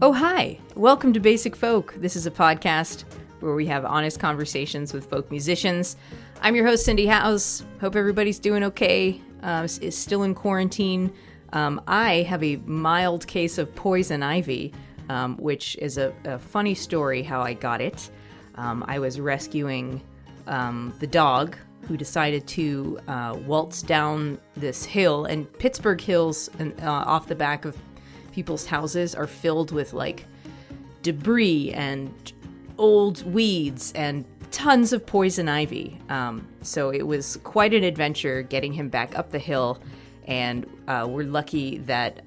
Oh, hi. Welcome to Basic Folk. This is a podcast where we have honest conversations with folk musicians. I'm your host, Cindy House. Hope everybody's doing okay. Is still in quarantine. I have a mild case of poison ivy, which is a funny story how I got it. I was rescuing the dog who decided to waltz down this hill, and Pittsburgh hills off the back of people's houses are filled with like debris and old weeds and tons of poison ivy. So it was quite an adventure getting him back up the hill, and we're lucky that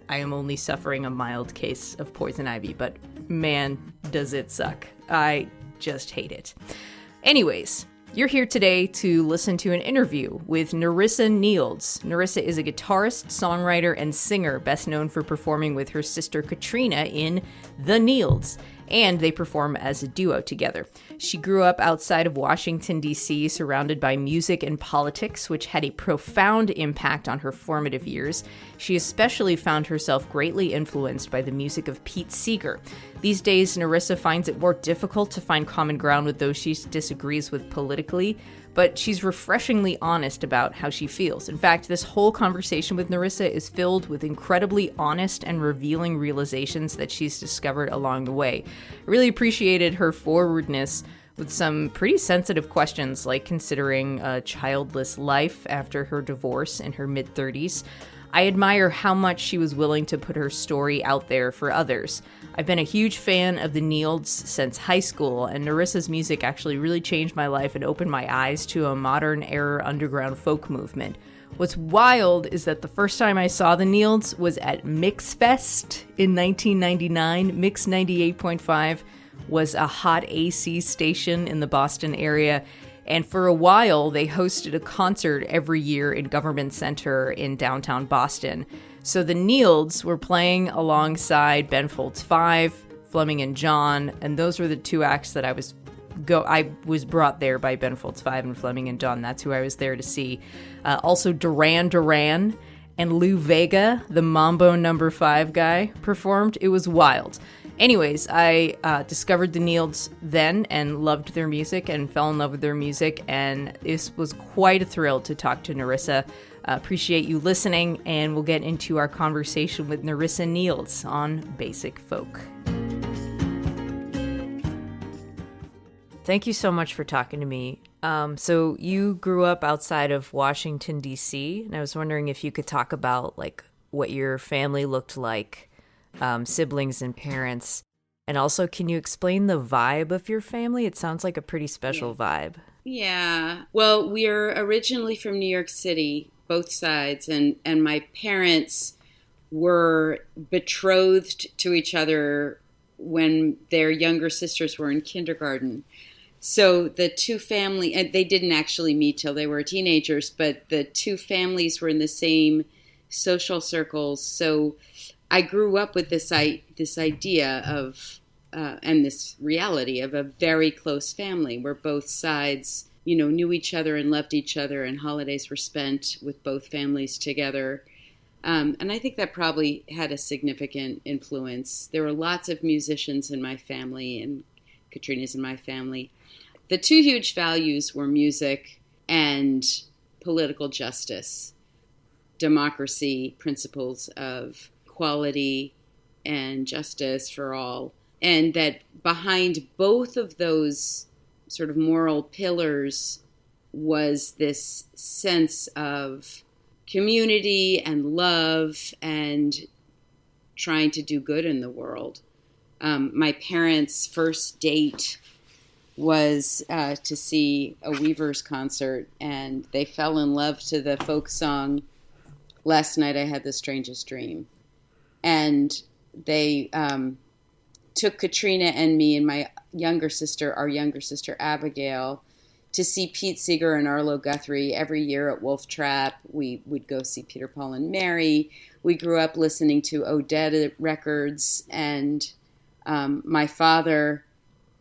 I am only suffering a mild case of poison ivy, but man, does it suck. I just hate it. Anyways, you're here today to listen to an interview with Nerissa Nields. Nerissa is a guitarist, songwriter, and singer, best known for performing with her sister Katryna in The Nields, and they perform as a duo together. She grew up outside of Washington, D.C., surrounded by music and politics, which had a profound impact on her formative years. She especially found herself greatly influenced by the music of Pete Seeger. These days, Nerissa finds it more difficult to find common ground with those she disagrees with politically, but she's refreshingly honest about how she feels. In fact, this whole conversation with Nerissa is filled with incredibly honest and revealing realizations that she's discovered along the way. I really appreciated her forwardness with some pretty sensitive questions, like considering a childless life after her divorce in her mid-30s. I admire how much she was willing to put her story out there for others. I've been a huge fan of the Nields since high school, and Nerissa's music actually really changed my life and opened my eyes to a modern-era underground folk movement. What's wild is that the first time I saw the Nields was at MixFest in 1999. Mix 98.5 was a hot AC station in the Boston area, and for a while, they hosted a concert every year in Government Center in downtown Boston. So the Nields were playing alongside Ben Folds 5, Fleming John, and those were the two acts that I was brought there by Ben Folds 5 and Fleming John. That's who I was there to see. Also Duran and Vega, the Mambo No. 5 guy, performed. It was wild. Anyways, I discovered the Nields then and loved their music and fell in love with their music, and this was quite a thrill to talk to Nerissa. Appreciate you listening, and we'll get into our conversation with Nerissa Nields on Basic Folk. Thank you so much for talking to me. So you grew up outside of Washington, D.C., and I was wondering if you could talk about like what your family looked like. Siblings and parents, and also can you explain the vibe of your family? It sounds like a pretty special vibe. Yeah, well, we're originally from New York City, both sides, and my parents were betrothed to each other when their younger sisters were in kindergarten. So the two families, and they didn't actually meet till they were teenagers, but the two families were in the same social circles. So I grew up with this idea of, and this reality of a very close family where both sides, knew each other and loved each other, and holidays were spent with both families together. And I think that probably had a significant influence. There were lots of musicians in my family, and Katryna's in my family. The two huge values were music and political justice, democracy, principles of equality and justice for all, and that behind both of those sort of moral pillars was this sense of community and love and trying to do good in the world. My parents' first date was to see a Weavers concert, and they fell in love to the folk song, "Last Night I Had the Strangest Dream." And they took Katryna and me and our younger sister Abigail, to see Pete Seeger and Arlo Guthrie every year at Wolf Trap. We would go see Peter, Paul, and Mary. We grew up listening to Odette records, and my father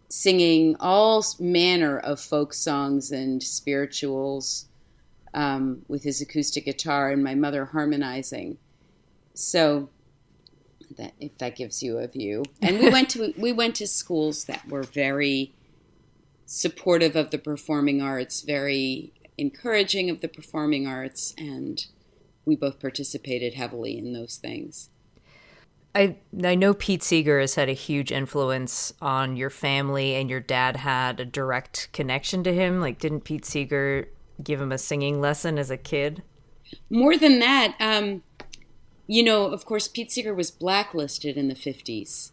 singing all manner of folk songs and spirituals with his acoustic guitar, and my mother harmonizing. So if that gives you a view. And we went to schools that were very supportive of the performing arts, very encouraging of the performing arts, and we both participated heavily in those things. I know Pete Seeger has had a huge influence on your family, and your dad had a direct connection to him. Like, didn't Pete Seeger give him a singing lesson as a kid? More than that, of course, Pete Seeger was blacklisted in the 50s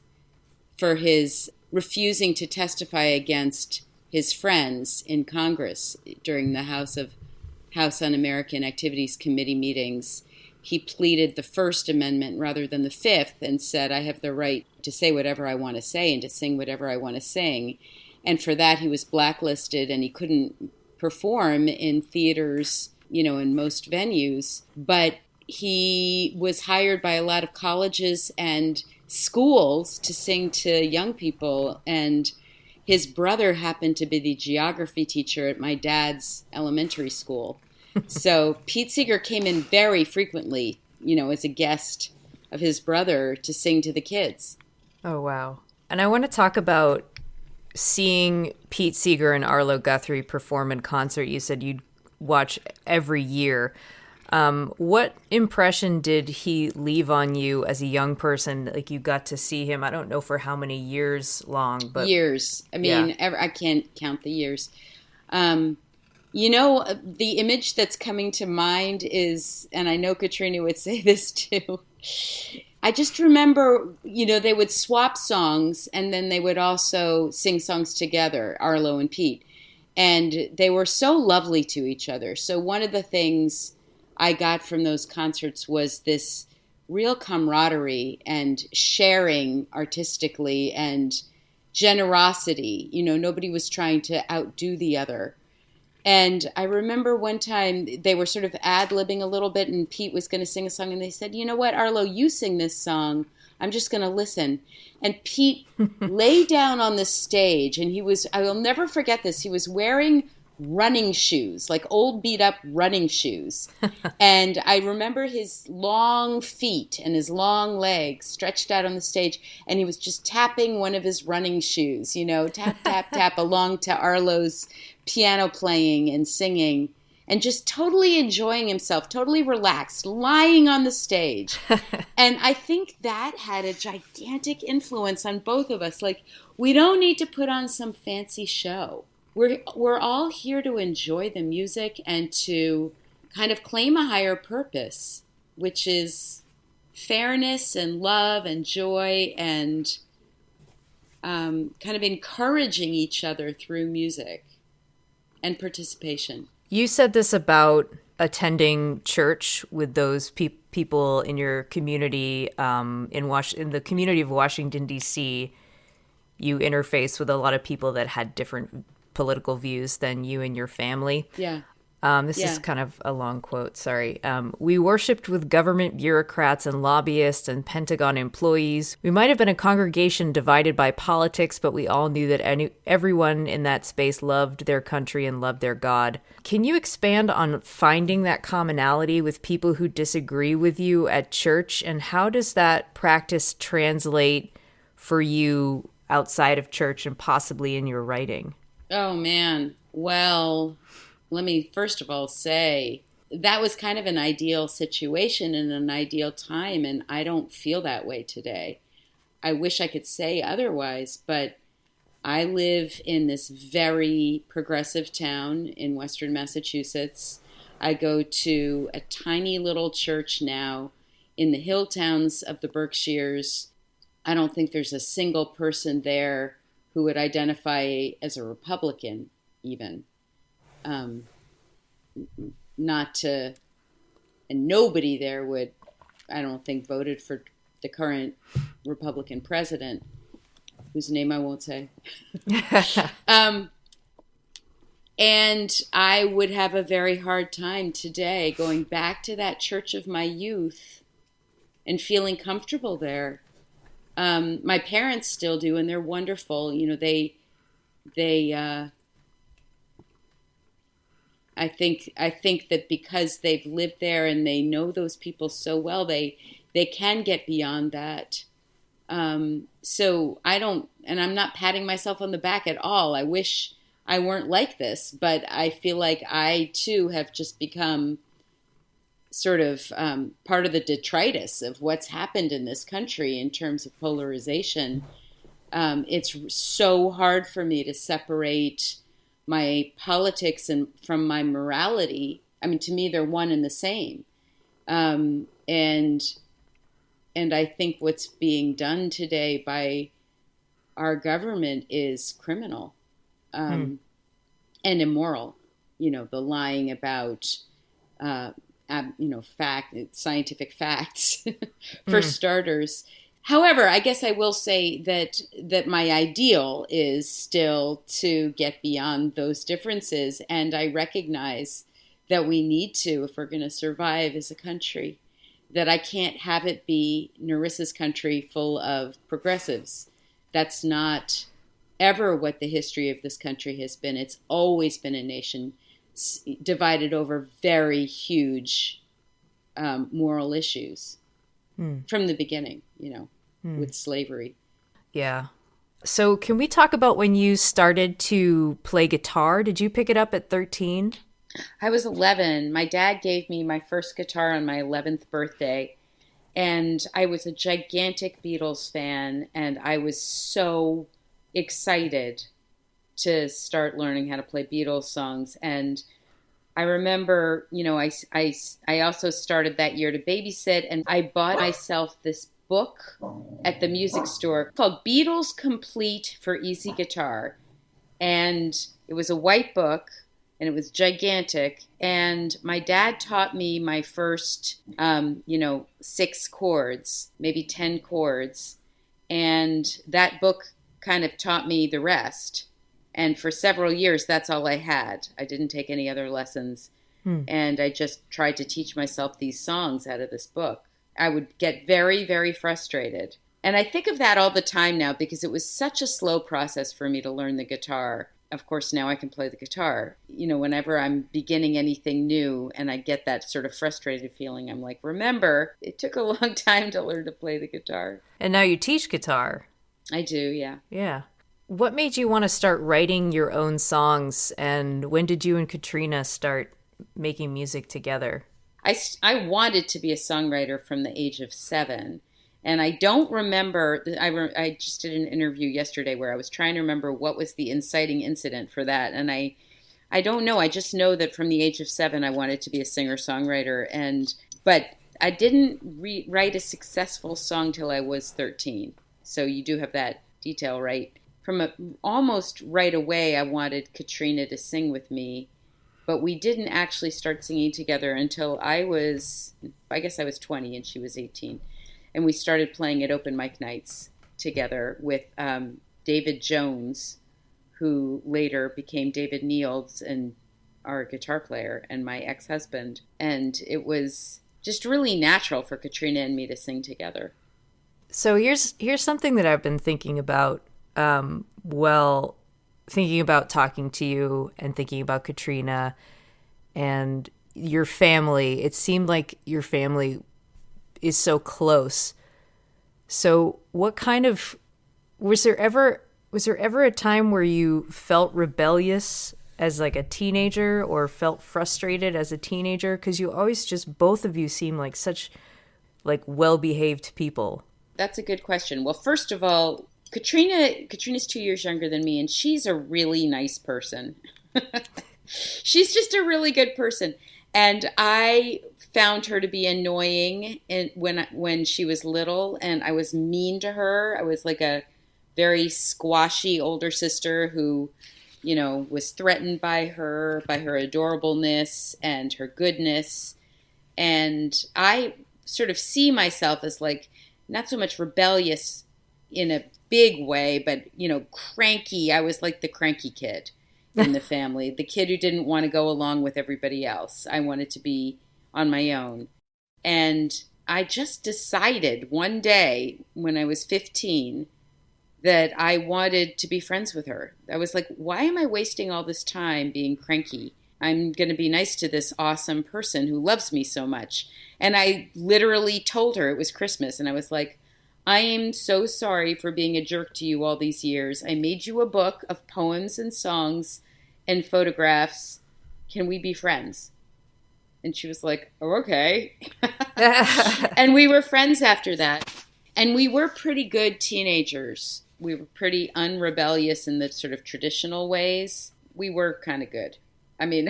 for his refusing to testify against his friends in Congress during the House Un-American Activities Committee meetings. He pleaded the First Amendment rather than the Fifth and said, I have the right to say whatever I want to say and to sing whatever I want to sing. And for that, he was blacklisted and he couldn't perform in theaters, in most venues. But he was hired by a lot of colleges and schools to sing to young people. And his brother happened to be the geography teacher at my dad's elementary school. So Pete Seeger came in very frequently, as a guest of his brother to sing to the kids. Oh, wow. And I want to talk about seeing Pete Seeger and Arlo Guthrie perform in concert. You said you'd watch every year. What impression did he leave on you as a young person? Like, you got to see him, I don't know for how many years long, but... Years. I mean, I can't count the years. The image that's coming to mind is, and I know Katryna would say this too, I just remember, they would swap songs and then they would also sing songs together, Arlo and Pete. And they were so lovely to each other. So one of the things I got from those concerts was this real camaraderie and sharing artistically and generosity. Nobody was trying to outdo the other. And I remember one time they were sort of ad-libbing a little bit and Pete was going to sing a song and they said, you know what, Arlo, you sing this song. I'm just going to listen. And Pete lay down on the stage and I will never forget this, he was wearing running shoes, like old beat up running shoes. And I remember his long feet and his long legs stretched out on the stage and he was just tapping one of his running shoes, tap, tap, tap along to Arlo's piano playing and singing and just totally enjoying himself, totally relaxed, lying on the stage. And I think that had a gigantic influence on both of us. Like, we don't need to put on some fancy show. We're all here to enjoy the music and to kind of claim a higher purpose, which is fairness and love and joy and kind of encouraging each other through music and participation. You said this about attending church with those people in your community, in the community of Washington, D.C. You interface with a lot of people that had different political views than you and your family. Yeah. This is kind of a long quote, sorry. We worshipped with government bureaucrats and lobbyists and Pentagon employees. We might have been a congregation divided by politics, but we all knew that everyone in that space loved their country and loved their God. Can you expand on finding that commonality with people who disagree with you at church, and how does that practice translate for you outside of church and possibly in your writing? Oh, man. Well, let me first of all say that was kind of an ideal situation and an ideal time, and I don't feel that way today. I wish I could say otherwise, but I live in this very progressive town in Western Massachusetts. I go to a tiny little church now in the hill towns of the Berkshires. I don't think there's a single person there who would identify as a Republican, even. And nobody there would, I don't think, voted for the current Republican president, whose name I won't say. And I would have a very hard time today going back to that church of my youth and feeling comfortable there. My parents still do, and they're wonderful. I think that because they've lived there and they know those people so well, they can get beyond that So I don't, and I'm not patting myself on the back at all. I wish I weren't like this, but I feel like I too have just become sort of part of the detritus of what's happened in this country in terms of polarization. It's so hard for me to separate my politics and from my morality. I mean, to me, they're one and the same. And I think what's being done today by our government is criminal and immoral. You know, the lying about, scientific facts, for starters. However, I guess I will say that my ideal is still to get beyond those differences. And I recognize that we need to, if we're going to survive as a country, that I can't have it be Nerissa's country full of progressives. That's not ever what the history of this country has been. It's always been a nation divided over very huge moral issues from the beginning, with slavery. Yeah. So can we talk about when you started to play guitar? Did you pick it up at 13? I was 11. My dad gave me my first guitar on my 11th birthday, and I was a gigantic Beatles fan, and I was so excited to start learning how to play Beatles songs. And I remember, I also started that year to babysit, and I bought myself this book at the music store called Beatles Complete for Easy Guitar. And it was a white book, and it was gigantic. And my dad taught me my first, 6 chords, maybe 10 chords. And that book kind of taught me the rest. And for several years, that's all I had. I didn't take any other lessons. And I just tried to teach myself these songs out of this book. I would get very, very frustrated. And I think of that all the time now because it was such a slow process for me to learn the guitar. Of course, now I can play the guitar. Whenever I'm beginning anything new and I get that sort of frustrated feeling, I'm like, remember, it took a long time to learn to play the guitar. And now you teach guitar. I do, yeah. Yeah. What made you want to start writing your own songs, and when did you and Katryna start making music together? I wanted to be a songwriter from the age of 7. And I don't remember, I just did an interview yesterday where I was trying to remember what was the inciting incident for that. And I don't know. I just know that from the age of 7, I wanted to be a singer-songwriter. But I didn't write a successful song till I was 13. So you do have that detail right. Almost right away, I wanted Katryna to sing with me. But we didn't actually start singing together until I guess I was 20 and she was 18. And we started playing at open mic nights together with David Jones, who later became David Nields and our guitar player and my ex-husband. And it was just really natural for Katryna and me to sing together. So here's something that I've been thinking about, thinking about talking to you and thinking about Katryna and your family. It seemed like your family is so close. So what kind of, was there ever a time where you felt rebellious as like a teenager or felt frustrated as a teenager? Because you always just, both of you seem like such like well-behaved people. That's a good question. Well, first of all, Katryna's 2 years younger than me, and she's a really nice person. She's just a really good person. And I found her to be annoying when she was little, and I was mean to her. I was like a very squashy older sister who, was threatened by her adorableness and her goodness. And I sort of see myself as like, not so much rebellious in a big way, but, cranky. I was like the cranky kid in the family, the kid who didn't want to go along with everybody else. I wanted to be on my own. And I just decided one day when I was 15 that I wanted to be friends with her. I was like, why am I wasting all this time being cranky? I'm going to be nice to this awesome person who loves me so much. And I literally told her it was Christmas. And I was like, I am so sorry for being a jerk to you all these years. I made you a book of poems and songs and photographs. Can we be friends? And she was like, oh, okay. And we were friends after that. And we were pretty good teenagers. We were pretty unrebellious in the sort of traditional ways. We were kind of good. I mean,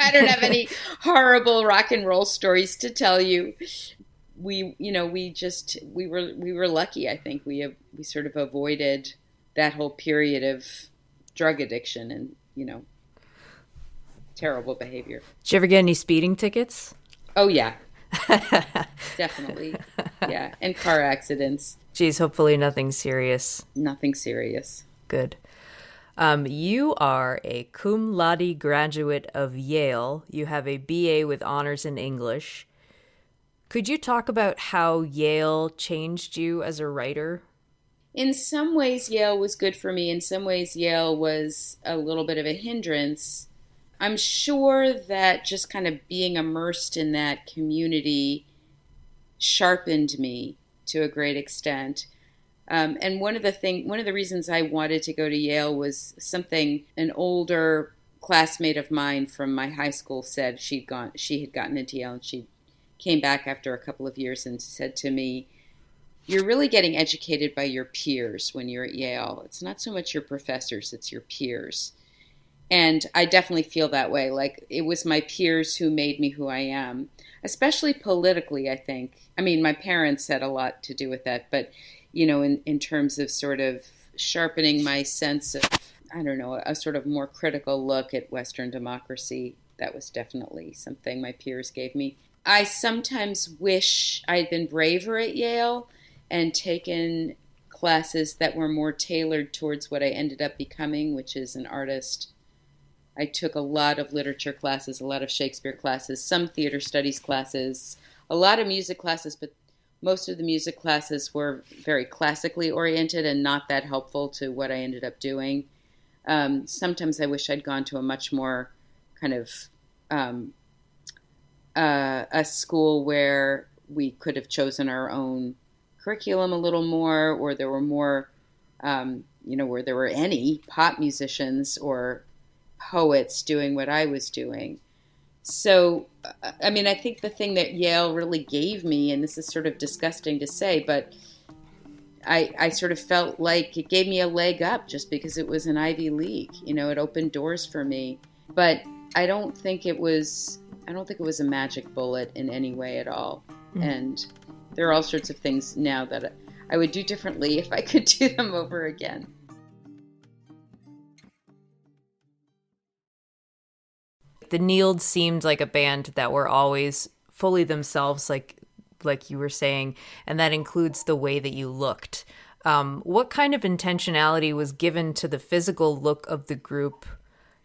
I don't have any horrible rock and roll stories to tell you. We were lucky. I think we sort of avoided that whole period of drug addiction and, terrible behavior. Did you ever get any speeding tickets? Oh, yeah. Definitely. Yeah. And car accidents. Geez, hopefully nothing serious. Nothing serious. Good. You are a cum laude graduate of Yale. You have a BA with honors in English. Could you talk about how Yale changed you as a writer? In some ways, Yale was good for me. In some ways, Yale was a little bit of a hindrance. I'm sure that just kind of being immersed in that community sharpened me to a great extent. And one of the reasons I wanted to go to Yale was something an older classmate of mine from my high school said. She had gotten into Yale, and she came back after a couple of years and said to me, "You're really getting educated by your peers when you're at Yale. It's not so much your professors, it's your peers." And I definitely feel that way. Like, it was my peers who made me who I am, especially politically, I think. I mean, my parents had a lot to do with that, but, in terms of sort of sharpening my sense of, I don't know, a sort of more critical look at Western democracy, that was definitely something my peers gave me. I sometimes wish I'd been braver at Yale and taken classes that were more tailored towards what I ended up becoming, which is an artist. I took a lot of literature classes, a lot of Shakespeare classes, some theater studies classes, a lot of music classes, but most of the music classes were very classically oriented and not that helpful to what I ended up doing. Sometimes I wish I'd gone to a much more kind of a school where we could have chosen our own curriculum a little more, or there were more, where there were any pop musicians or poets doing what I was doing. So, I mean, I think the thing that Yale really gave me, and this is sort of disgusting to say, but I sort of felt like it gave me a leg up just because it was an Ivy League. It opened doors for me. But I don't think it was a magic bullet in any way at all. Mm. And there are all sorts of things now that I would do differently if I could do them over again. The Nields seemed like a band that were always fully themselves, like you were saying, and that includes the way that you looked. What kind of intentionality was given to the physical look of the group?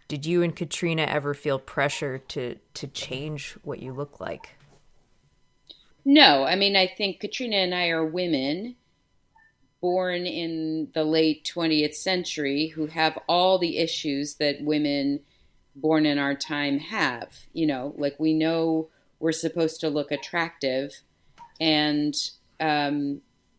Did you and Katryna ever feel pressure to change what you look like? No, I mean, I think Katryna and I are women born in the late 20th century who have all the issues that women born in our time have. Like, we know we're supposed to look attractive, and I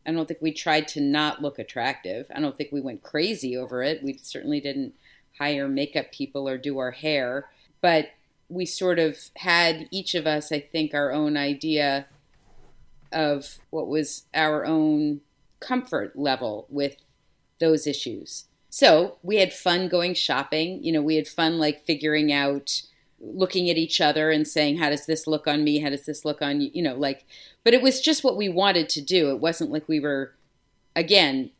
don't think we tried to not look attractive. I don't think we went crazy over it. We certainly didn't hire makeup people or do our hair, but we sort of had, each of us, I think, our own idea of what was our own comfort level with those issues. So we had fun going shopping. We had fun like figuring out, looking at each other and saying, how does this look on me? How does this look on you? But it was just what we wanted to do. It wasn't like we were, again,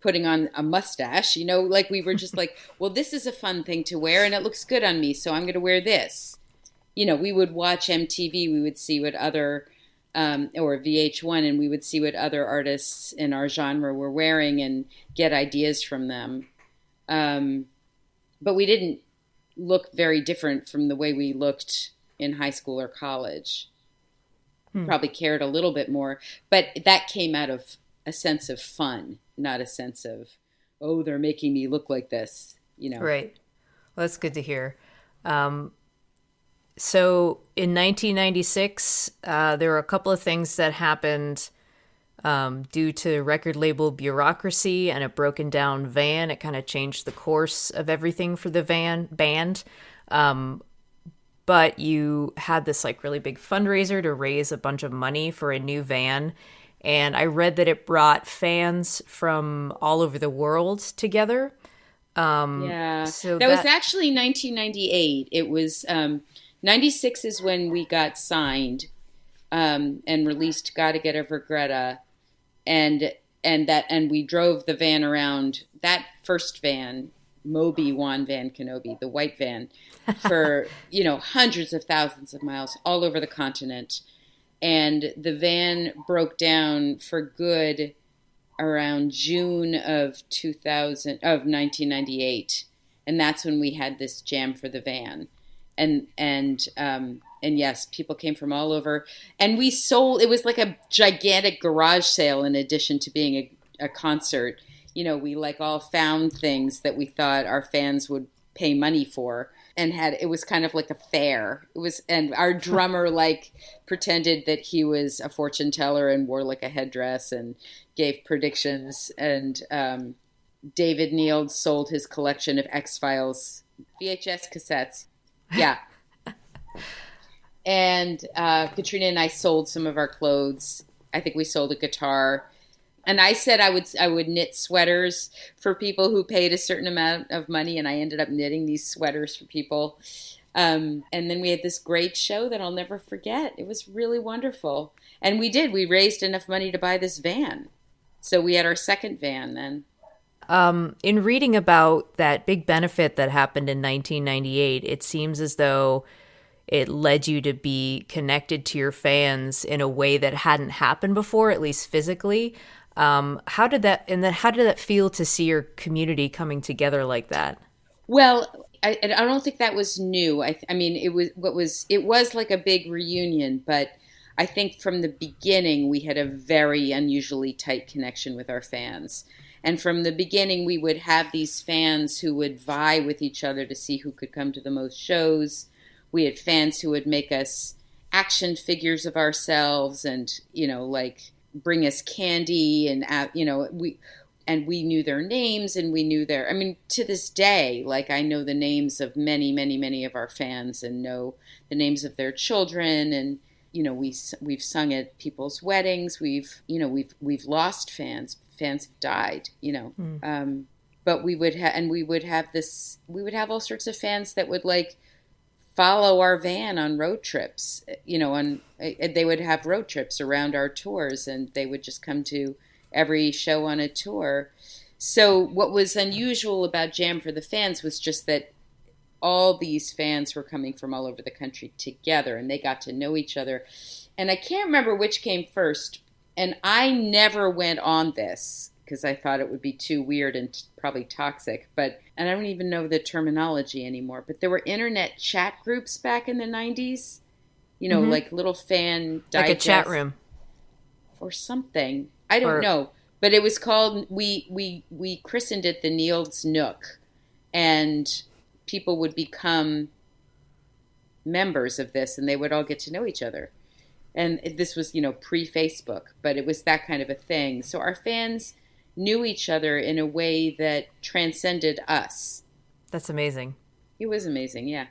putting on a mustache, like we were just like, well, this is a fun thing to wear and it looks good on me, so I'm going to wear this. We would watch MTV, we would see what other, or VH1, and we would see what other artists in our genre were wearing and get ideas from them. But we didn't look very different from the way we looked in high school or college. Probably cared a little bit more, but that came out of a sense of fun, not a sense of, oh, they're making me look like this, Right. Well, that's good to hear. So in 1996, there were a couple of things that happened Due to record label bureaucracy and a broken down van, it kind of changed the course of everything for the band. But you had this like really big fundraiser to raise a bunch of money for a new van. And I read that it brought fans from all over the world together. So that was actually 1998. It was 96 is when we got signed and released "Gotta Get Over Greta," and we drove the van around. That first van, Moby Wan Van Kenobi, the white van, for hundreds of thousands of miles all over the continent. And the van broke down for good around June of 1998, and that's when we had this jam for the van. And yes, people came from all over, and we sold. It was like a gigantic garage sale in addition to being a concert. We like all found things that we thought our fans would pay money for, and it was kind of like a fair. It was, and our drummer like pretended that he was a fortune teller and wore like a headdress and gave predictions. And David Nields sold his collection of X-Files VHS cassettes. Yeah. And Katryna and I sold some of our clothes. I think we sold a guitar. And I said I would knit sweaters for people who paid a certain amount of money, and I ended up knitting these sweaters for people. And then we had this great show that I'll never forget. It was really wonderful. And we did. We raised enough money to buy this van. So we had our second van then. In reading about that big benefit that happened in 1998, it seems as though it led you to be connected to your fans in a way that hadn't happened before, at least physically. How did that feel to see your community coming together like that? Well, I don't think that was new. I mean, it was like a big reunion, but I think from the beginning we had a very unusually tight connection with our fans. And from the beginning, we would have these fans who would vie with each other to see who could come to the most shows. We had fans who would make us action figures of ourselves and, like bring us candy and, we knew their names and we knew to this day, like I know the names of many, many, many of our fans and know the names of their children. And, we've sung at people's weddings. We've lost fans. Fans have died, but we would have all sorts of fans that would like follow our van on road trips, they would have road trips around our tours and they would just come to every show on a tour. So what was unusual about Jam for the Fans was just that all these fans were coming from all over the country together and they got to know each other. And I can't remember which came first. And I never went on this because I thought it would be too weird and probably toxic. And I don't even know the terminology anymore. But there were internet chat groups back in the 90s, like little fan digest. Like a chat room. Or something. I don't know. But it was called, we christened it the Nields Nook. And people would become members of this and they would all get to know each other. And this was, pre-Facebook, but it was that kind of a thing. So our fans knew each other in a way that transcended us. That's amazing. It was amazing, yeah.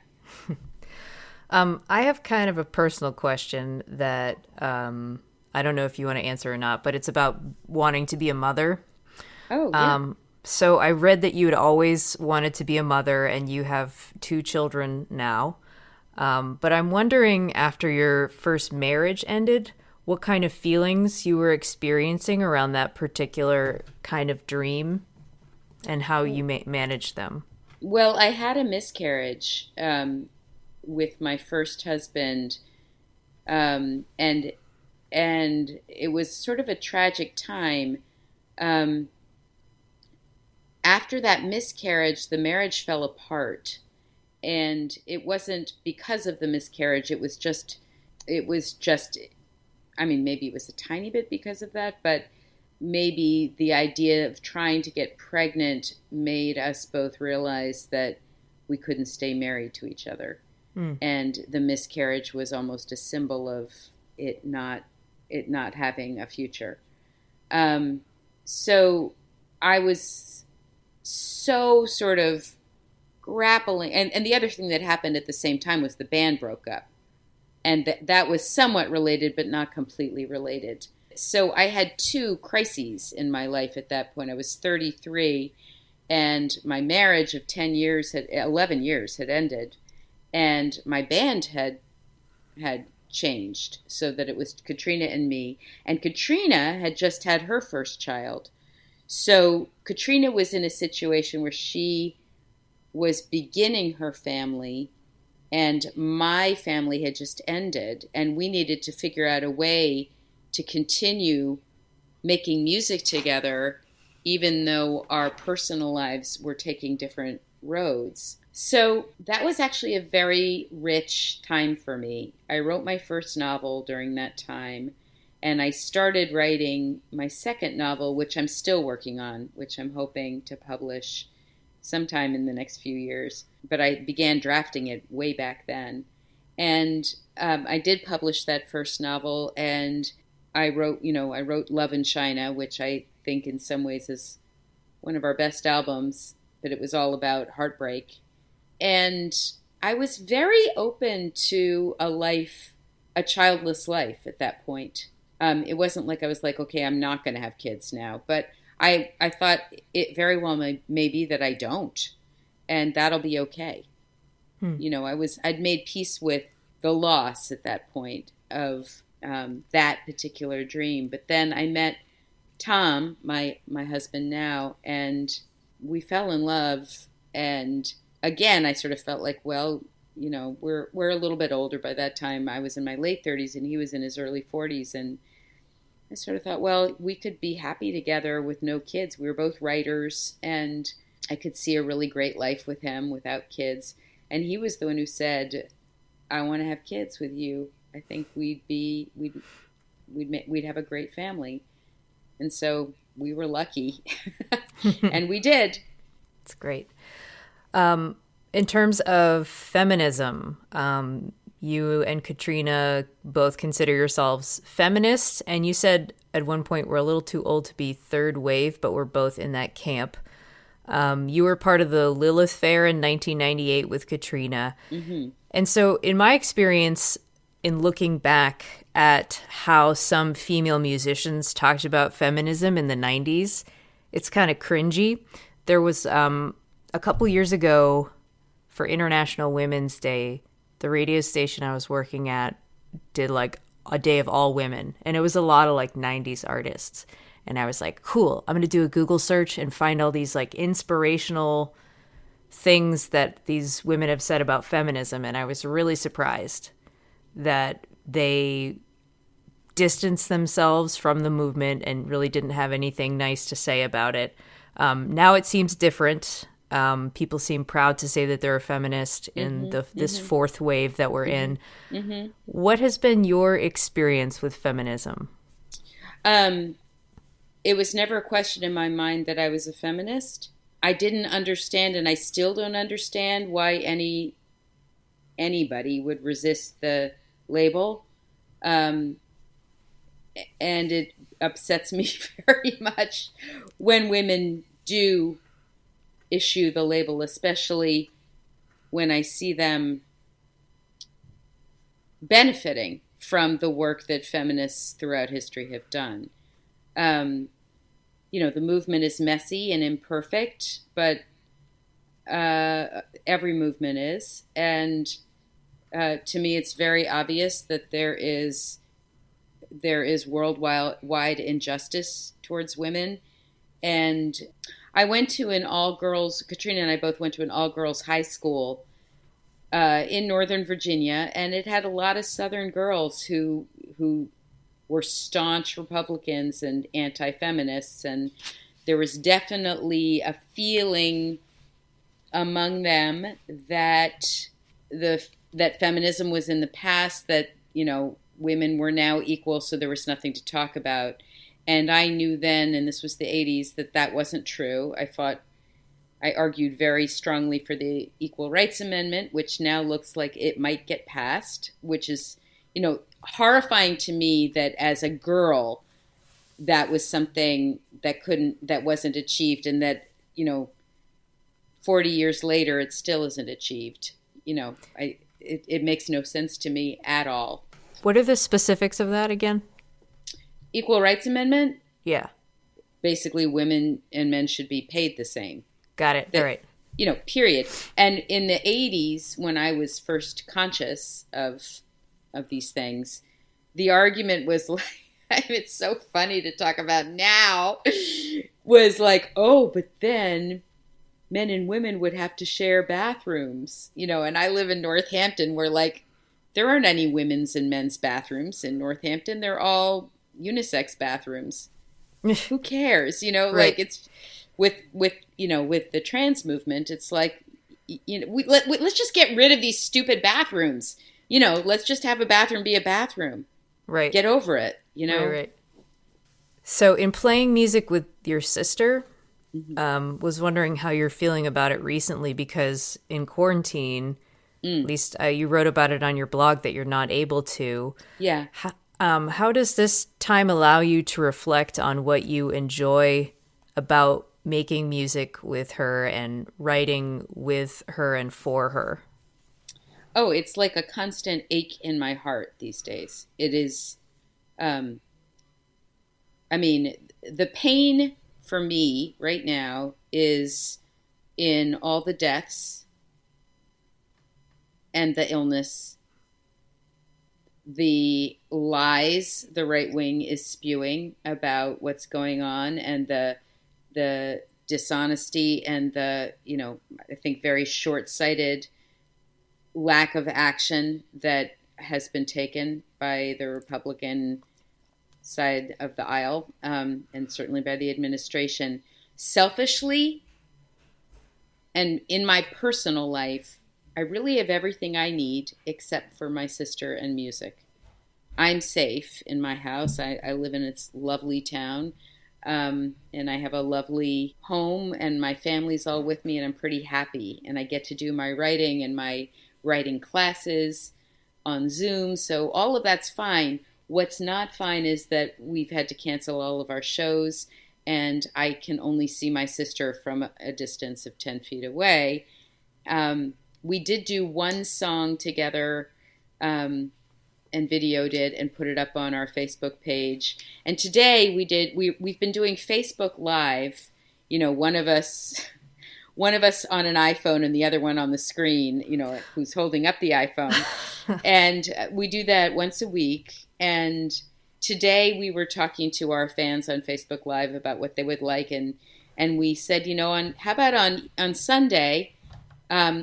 I have kind of a personal question that I don't know if you want to answer or not, but it's about wanting to be a mother. Oh, yeah. So I read that you had always wanted to be a mother and you have 2 children now. But I'm wondering, after your first marriage ended, what kind of feelings you were experiencing around that particular kind of dream and how you managed them. Well, I had a miscarriage with my first husband, and it was sort of a tragic time. After that miscarriage, the marriage fell apart. And it wasn't because of the miscarriage. It was just, maybe it was a tiny bit because of that, but maybe the idea of trying to get pregnant made us both realize that we couldn't stay married to each other. And the miscarriage was almost a symbol of it not having a future. So I was so sort of grappling. And the other thing that happened at the same time was the band broke up. And that was somewhat related, but not completely related. So I had two crises in my life at that point. I was 33, and my marriage of 11 years had ended, and my band had changed so that it was Katryna and me. And Katryna had just had her first child. So Katryna was in a situation where she was beginning her family, and my family had just ended, and we needed to figure out a way to continue making music together, even though our personal lives were taking different roads. So that was actually a very rich time for me. I wrote my first novel during that time, and I started writing my second novel, which I'm still working on, which I'm hoping to publish sometime in the next few years. But I began drafting it way back then. And I did publish that first novel, and I wrote Love in China, which I think in some ways is one of our best albums, but it was all about heartbreak. And I was very open to a childless life at that point. It wasn't like I was like, okay, I'm not going to have kids now. But I thought it very well may be that I don't, and that'll be okay. I'd made peace with the loss at that point of that particular dream. But then I met Tom, my husband now, and we fell in love. And again, I sort of felt like, well, we're a little bit older by that time. I was in my late 30s and he was in his early 40s. And I sort of thought, well, we could be happy together with no kids. We were both writers, and I could see a really great life with him without kids. And he was the one who said, I want to have kids with you. I think we'd have a great family. And so we were lucky. And we did. That's great. In terms of feminism, you and Katryna both consider yourselves feminists, and you said at one point we're a little too old to be third wave, but we're both in that camp. You were part of the Lilith Fair in 1998 with Katryna. Mm-hmm. And so in my experience, in looking back at how some female musicians talked about feminism in the 90s, it's kind of cringy. There was a couple years ago for International Women's Day, the radio station I was working at did like a day of all women, and it was a lot of like 90s artists. And I was like, cool, I'm going to do a Google search and find all these like inspirational things that these women have said about feminism. And I was really surprised that they distanced themselves from the movement and really didn't have anything nice to say about it. Now it seems different. People seem proud to say that they're a feminist in this fourth wave that we're in. Mm-hmm. What has been your experience with feminism? It was never a question in my mind that I was a feminist. I didn't understand, and I still don't understand, why anybody would resist the label. And it upsets me very much when women do issue the label, especially when I see them benefiting from the work that feminists throughout history have done. The movement is messy and imperfect, but every movement is. And to me, it's very obvious that there is worldwide injustice towards women. And I went to an all-girls, Katryna and I both went to an all-girls high school in Northern Virginia, and it had a lot of Southern girls who were staunch Republicans and anti-feminists, and there was definitely a feeling among them that that feminism was in the past, that women were now equal, so there was nothing to talk about. And I knew then, and this was the 80s, that wasn't true. I argued very strongly for the Equal Rights Amendment, which now looks like it might get passed, which is, horrifying to me that as a girl, that was something that wasn't achieved, and that, 40 years later, it still isn't achieved. It makes no sense to me at all. What are the specifics of that again? Equal Rights Amendment? Yeah. Basically, women and men should be paid the same. Got it. All right. Period. And in the 80s, when I was first conscious of these things, the argument was like, it's so funny to talk about now, was like, oh, but then men and women would have to share bathrooms, and I live in Northampton, where like there aren't any women's and men's bathrooms in Northampton. They're all unisex bathrooms. Who cares? Right. Like it's with the trans movement, it's like, let's just get rid of these stupid bathrooms. Let's just have a bathroom be a bathroom. Right. Get over it, Right. So in playing music with your sister, was wondering how you're feeling about it recently, because in quarantine, at least you wrote about it on your blog that you're not able to. Yeah. How does this time allow you to reflect on what you enjoy about making music with her and writing with her and for her? Oh, it's like a constant ache in my heart these days. It is, the pain for me right now is in all the deaths and the illness, the lies the right wing is spewing about what's going on, and the dishonesty and the, I think very short-sighted lack of action that has been taken by the Republican side of the aisle, and certainly by the administration. Selfishly, and in my personal life, I really have everything I need except for my sister and music. I'm safe in my house. I live in its lovely town, and I have a lovely home, and my family's all with me, and I'm pretty happy. And I get to do my writing and my writing classes on Zoom, so all of that's fine. What's not fine is that we've had to cancel all of our shows, and I can only see my sister from a distance of 10 feet away. We did do one song together, and videoed it and put it up on our Facebook page. And today we've been doing Facebook Live, one of us on an iPhone and the other one on the screen, who's holding up the iPhone. And we do that once a week. And today we were talking to our fans on Facebook Live about what they would like. And we said, how about on Sunday,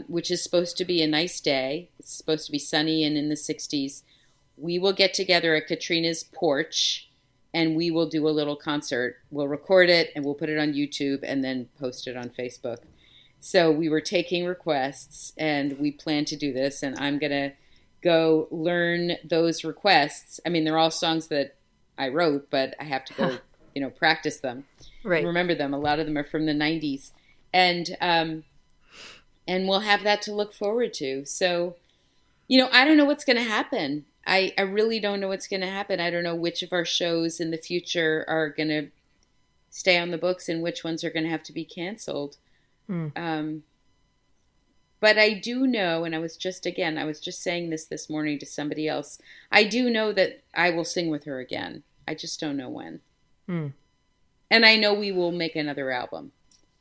which is supposed to be a nice day. It's supposed to be sunny and in the 60s. We will get together at Katryna's porch and we will do a little concert. We'll record it and we'll put it on YouTube and then post it on Facebook. So we were taking requests, and we plan to do this, and I'm going to go learn those requests. I mean, they're all songs that I wrote, but I have to go, practice them. Right. Remember them. A lot of them are from the 90s. And we'll have that to look forward to. So, I don't know what's going to happen. I really don't know what's going to happen. I don't know which of our shows in the future are going to stay on the books and which ones are going to have to be canceled. But I do know, and I was just saying this morning to somebody else, I do know that I will sing with her again. I just don't know when. And I know we will make another album.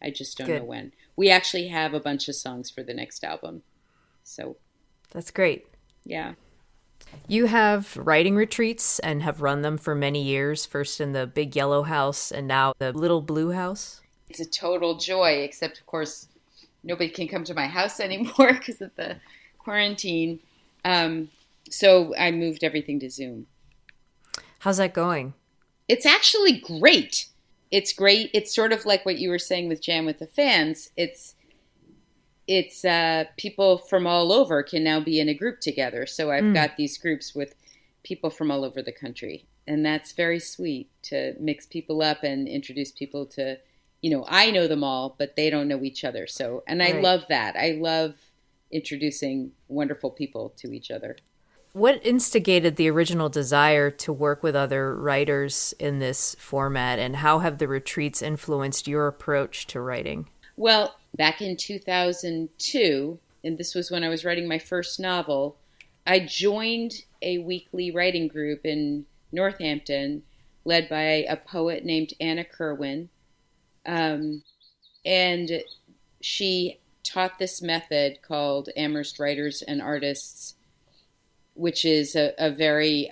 I just don't know when. We actually have a bunch of songs for the next album. So that's great. Yeah. You have writing retreats and have run them for many years, first in the Big Yellow House and now the Little Blue House. It's a total joy, except, of course, nobody can come to my house anymore because of the quarantine. So I moved everything to Zoom. How's that going? It's actually great. It's great. It's sort of like what you were saying with Jam with the Fans. It's people from all over can now be in a group together. So I've got these groups with people from all over the country. And that's very sweet to mix people up and introduce people to, I know them all, but they don't know each other. So, and I love that. I love introducing wonderful people to each other. What instigated the original desire to work with other writers in this format, and how have the retreats influenced your approach to writing? Well, back in 2002, and this was when I was writing my first novel, I joined a weekly writing group in Northampton led by a poet named Anna Kerwin. And she taught this method called Amherst Writers and Artists, which is a very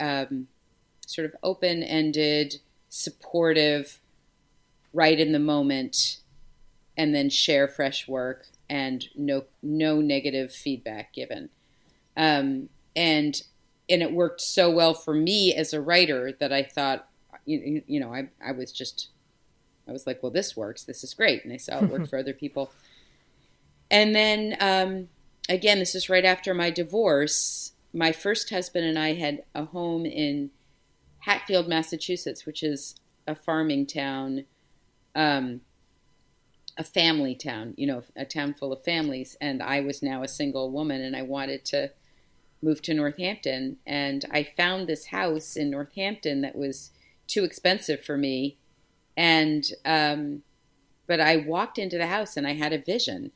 sort of open-ended, supportive, write in the moment, and then share fresh work, and no negative feedback given. And it worked so well for me as a writer that I thought, I was like, well, this works. This is great. And I saw it work for other people. And then, again, this is right after my divorce. My first husband and I had a home in Hatfield, Massachusetts, which is a farming town, a family town, a town full of families. And I was now a single woman, and I wanted to move to Northampton. And I found this house in Northampton that was too expensive for me. And but I walked into the house and I had a vision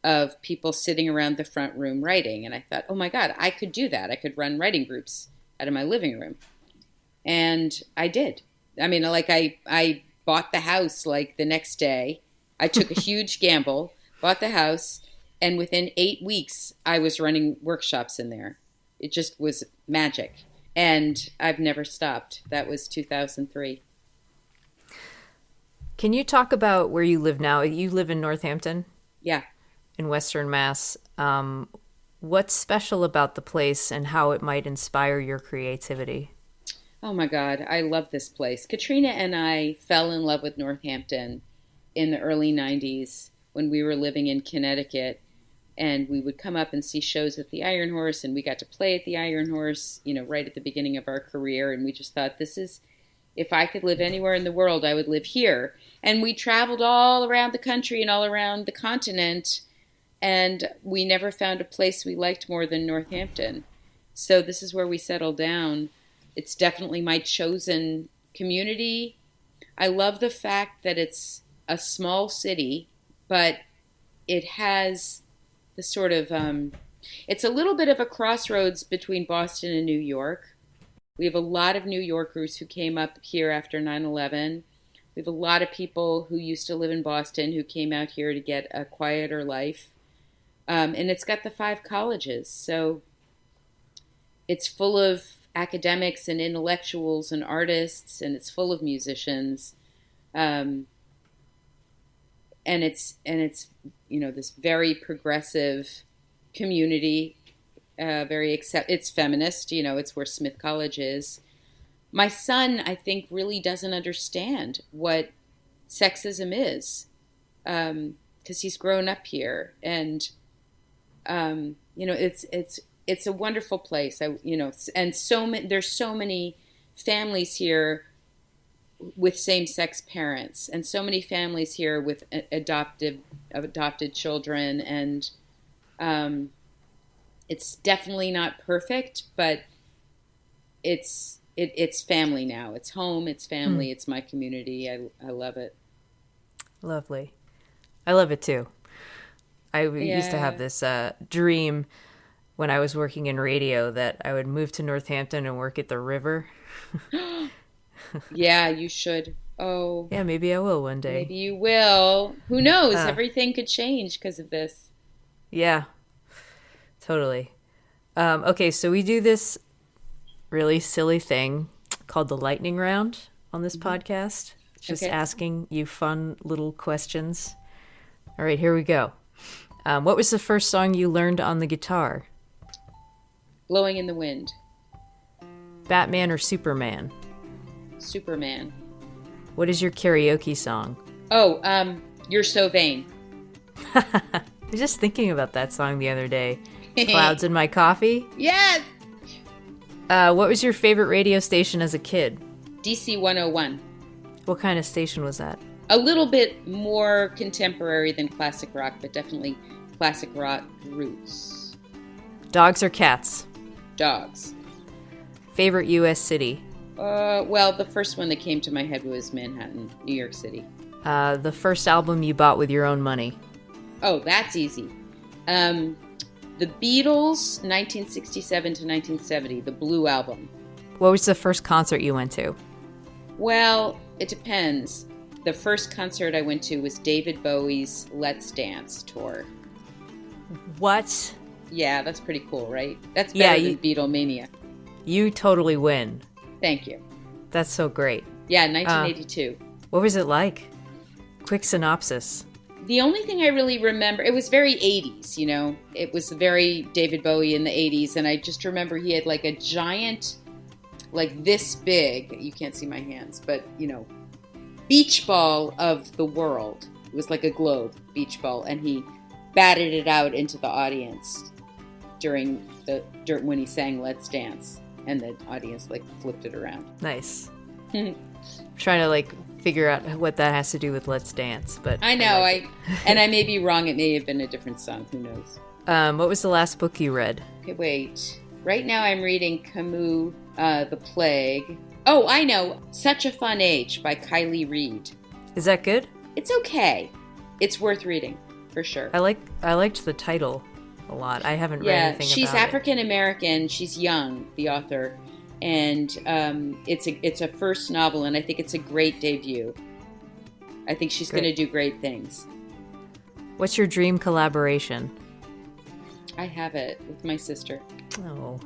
of people sitting around the front room writing. And I thought, oh my God, I could do that. I could run writing groups out of my living room. And I did. I mean, like I bought the house like the next day. I took a huge gamble, bought the house, and within 8 weeks, I was running workshops in there. It just was magic. And I've never stopped. That was 2003. Can you talk about where you live now? You live in Northampton? Yeah. In Western Mass. What's special about the place and how it might inspire your creativity? Oh my God, I love this place. Katryna and I fell in love with Northampton in the early 90s when we were living in Connecticut, and we would come up and see shows at the Iron Horse, and we got to play at the Iron Horse, right at the beginning of our career, and we just thought, if I could live anywhere in the world, I would live here. And we traveled all around the country and all around the continent, and we never found a place we liked more than Northampton. So this is where we settled down. It's definitely my chosen community. I love the fact that it's a small city, but it has the sort of, it's a little bit of a crossroads between Boston and New York. We have a lot of New Yorkers who came up here after 9/11. We have a lot of people who used to live in Boston who came out here to get a quieter life. And it's got the 5 colleges. So it's full of academics and intellectuals and artists, and it's full of musicians. And it's this very progressive community. It's feminist, it's where Smith College is. My son, I think, really doesn't understand what sexism is, because he's grown up here, and it's a wonderful place. There's so many families here with same-sex parents, and so many families here with adopted children, and it's definitely not perfect, but it's family now. It's home, it's family, it's my community. I love it. Lovely. I love it too. I used to have this dream when I was working in radio that I would move to Northampton and work at the river. Yeah, you should. Oh. Yeah, maybe I will one day. Maybe you will. Who knows? Everything could change because of this. Yeah, totally. Okay, so we do this really silly thing called the lightning round on this podcast. Just asking you fun little questions. All right, here we go. What was the first song you learned on the guitar? Blowing in the Wind. Batman or Superman? Superman. What is your karaoke song? Oh, You're So Vain. I was just thinking about that song the other day. Clouds in My Coffee? Yes! What was your favorite radio station as a kid? DC 101. What kind of station was that? A little bit more contemporary than classic rock, but definitely classic rock roots. Dogs or cats? Dogs. Favorite U.S. city? Well, the first one that came to my head was Manhattan, New York City. The first album you bought with your own money? Oh, that's easy. The Beatles, 1967 to 1970, the Blue Album. What was the first concert you went to? Well, it depends. The first concert I went to was David Bowie's Let's Dance tour. What? Yeah, that's pretty cool, right? That's better than Beatlemania. You totally win. Thank you. That's so great. Yeah, 1982. What was it like? Quick synopsis. The only thing I really remember, it was very 80s, you know? It was very David Bowie in the 80s, and I just remember he had like a giant, like this big, you can't see my hands, but, you know, beach ball of the world. It was like a globe, beach ball, and he batted it out into the audience during when he sang Let's Dance, and the audience like flipped it around. Nice. Trying to like figure out what that has to do with Let's Dance, but I know I may be wrong. It may have been a different song. Who knows? What was the last book you read? Okay, wait. Right now I'm reading Camus' The Plague. Oh, I know. Such a Fun Age by Kylie Reid. Is that good? It's okay. It's worth reading for sure. I liked the title a lot. I haven't read anything about it. She's African American. She's young, the author. And it's a first novel, and I think it's a great debut. I think she's going to do great things. What's your dream collaboration? I have it with my sister. Oh.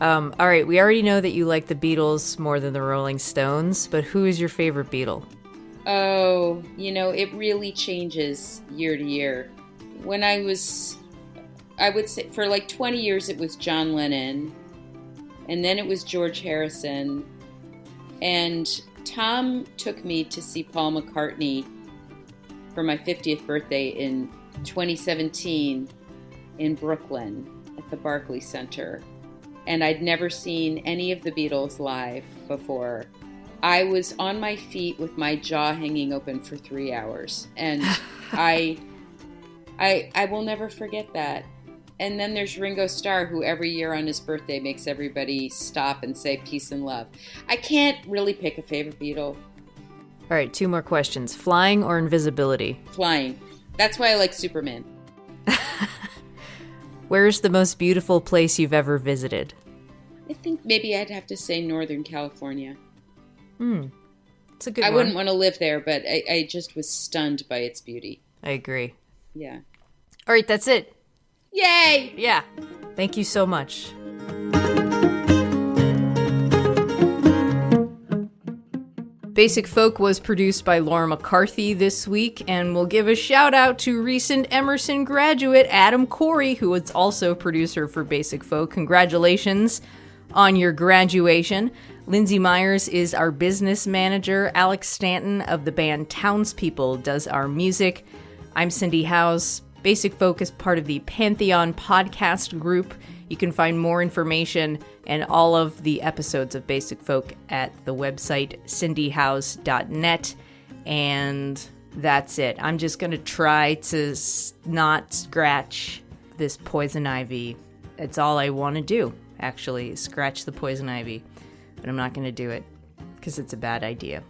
All right, we already know that you like the Beatles more than the Rolling Stones, but who is your favorite Beatle? Oh, you know, it really changes year to year. When I would say for like 20 years it was John Lennon. And then it was George Harrison. And Tom took me to see Paul McCartney for my 50th birthday in 2017 in Brooklyn at the Barclays Center. And I'd never seen any of the Beatles live before. I was on my feet with my jaw hanging open for 3 hours. And I will never forget that. And then there's Ringo Starr, who every year on his birthday makes everybody stop and say peace and love. I can't really pick a favorite Beatle. All right, 2 more questions. Flying or invisibility? Flying. That's why I like Superman. Where's the most beautiful place you've ever visited? I think maybe I'd have to say Northern California. It's a good one. I wouldn't want to live there, but I just was stunned by its beauty. I agree. Yeah. All right, that's it. Yay! Yeah. Thank you so much. Basic Folk was produced by Laura McCarthy this week, and we'll give a shout out to recent Emerson graduate Adam Corey, who is also producer for Basic Folk. Congratulations on your graduation. Lindsay Myers is our business manager. Alex Stanton of the band Townspeople does our music. I'm Cindy Howes. Basic Folk is part of the Pantheon podcast group. You can find more information and all of the episodes of Basic Folk at the website cindyhouse.net. And that's it. I'm just going to try to not scratch this poison ivy. It's all I want to do, actually, is scratch the poison ivy. But I'm not going to do it because it's a bad idea.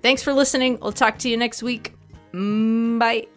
Thanks for listening. I'll talk to you next week. Bye.